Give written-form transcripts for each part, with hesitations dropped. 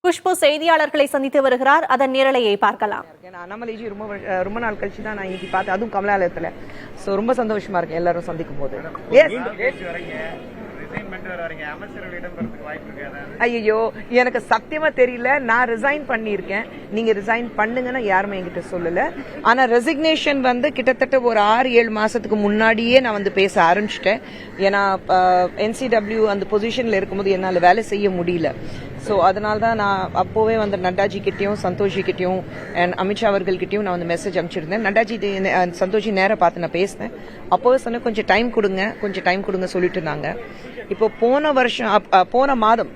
குஷ்பு செய்தியாளர்களை சந்தித்து வருகிறார். அதன் நேரலையை பார்க்கலாம். அண்ணாமலைஜி ரொம்ப நாள் கழிச்சு தான் நான் இன்னைக்கு பார்த்தேன், அதுவும் கமலாலயத்துல. சோ ரொம்ப சந்தோஷமா இருக்கு எல்லாரும் சந்திக்கும் போது. ஐயோ எனக்கு சத்தியமா தெரியல. நான் ரிசைன் பண்ணிருக்கேன். நீங்க ரிசைன் பண்ணுங்கன்னு யாருமே என்கிட்ட சொல்லல. ஆனா ரெசிக்னேஷன் கிட்டத்தட்ட ஒரு 6-7 மாசத்துக்கு முன்னாடியே நான் பேச ஆரம்பிச்சிட்டேன். ஏன்னா NCW அந்த பொசிஷன்ல இருக்கும்போது என்னால வேலை செய்ய முடியல. ஸோ அதனால தான் நான் அப்போவே நட்டாஜி கிட்டையும் சந்தோஷி கிட்டையும் அண்ட் அமித்ஷா அவர்கள்கிட்டையும் நான் மெசேஜ் அனுப்பிச்சிருந்தேன். நட்டாஜி சந்தோஷி நேரம் பார்த்து நான் பேசினேன். அப்போவே சொன்னேன் கொஞ்சம் டைம் கொடுங்க சொல்லிட்டு இருந்தாங்க. இப்போ போன மாதம்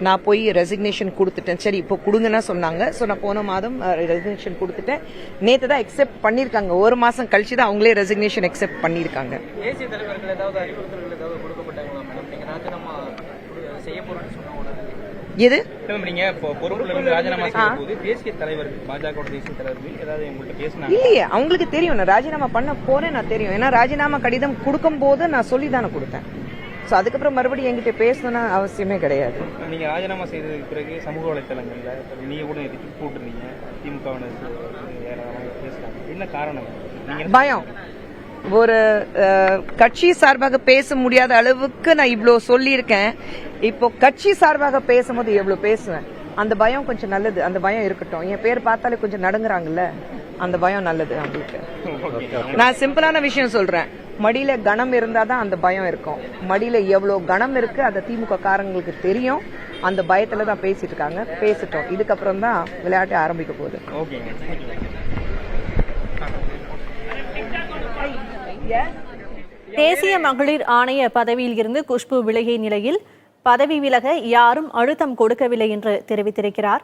நான் போய் ரெசிக்னேஷன் கொடுத்துட்டேன். சரி இப்போ கொடுங்கன்னா சொன்னாங்க. ஸோ நான் போன மாதம் ரெசிக்னேஷன் கொடுத்துட்டேன். நேற்று தான் அக்செப்ட் பண்ணியிருக்காங்க. ஒரு மாசம் கழிச்சு தான் அவங்களே ரெசிக்னேஷன் அக்செப்ட் பண்ணியிருக்காங்க. தேசிய தலைவர்கள் ஏதாவது அறிவுறுத்தல்கள் ஏதாவது கொடுக்கப்பட்டாங்களா மேடம்? நீங்க ராஜினாமா செய்ய போறேன்னு சொன்ன எது நீங்க பொறுப்புல இருந்து ராஜினாமா செய்யும் போது தேசிய தலைவர்கள் பாஜக தேசிய தலைவர்கள் ஏதாவது உங்கள்கிட்ட பேசினாங்க? இல்லையே, அவங்களுக்கு தெரியும் நான் ராஜினாமா பண்ண போறேன். நான் தெரியும். ஏன்னா ராஜினாமா கடிதம் கொடுக்கும் போது நான் சொல்லி தானே கொடுத்தேன். ஸோ அதுக்கப்புறம் மறுபடியும் என்கிட்ட பேசணும்னு அவசியமே கிடையாது. நீங்க ராஜினாமா செய்ததுக்கு பிறகு சமூக வலைத்தளங்கள்ல நீங்க கூட போட்டுருந்தீங்க திமுகவினர் பேசுறாங்க. என்ன காரணம்? பயம். ஒரு கட்சி சார்பாக பேச முடியாத அளவுக்கு நான் இவ்வளவு சொல்லியிருக்கேன். இப்போ கட்சி சார்பாக பேசும்போது எவ்வளவு பேசுவேன். அந்த பயம் கொஞ்சம் நல்லது. அந்த பயம் இருக்கட்டும். என் பேர் பார்த்தாலே கொஞ்சம் நடுங்குறாங்கல்ல, அந்த பயம் நல்லது அவங்களுக்கு. நான் சிம்பிளான விஷயம் சொல்றேன். மடியில கணம் இருந்தாதான் அந்த பயம் இருக்கும். மடியில எவ்வளவு கணம் இருக்கு அந்த திமுக காரங்களுக்கு தெரியும். அந்த பயத்துல தான் பேசிட்டு இருக்காங்க. பேசிட்டோம். இதுக்கப்புறம் தான் விளையாட்டு ஆரம்பிக்க போகுது. தேசிய மகளிர் ஆணைய பதவியில் இருந்து குஷ்பு விலகிய நிலையில் பதவி விலக யாரும் அழுத்தம் கொடுக்கவில்லை என்று தெரிவித்திருக்கிறார்.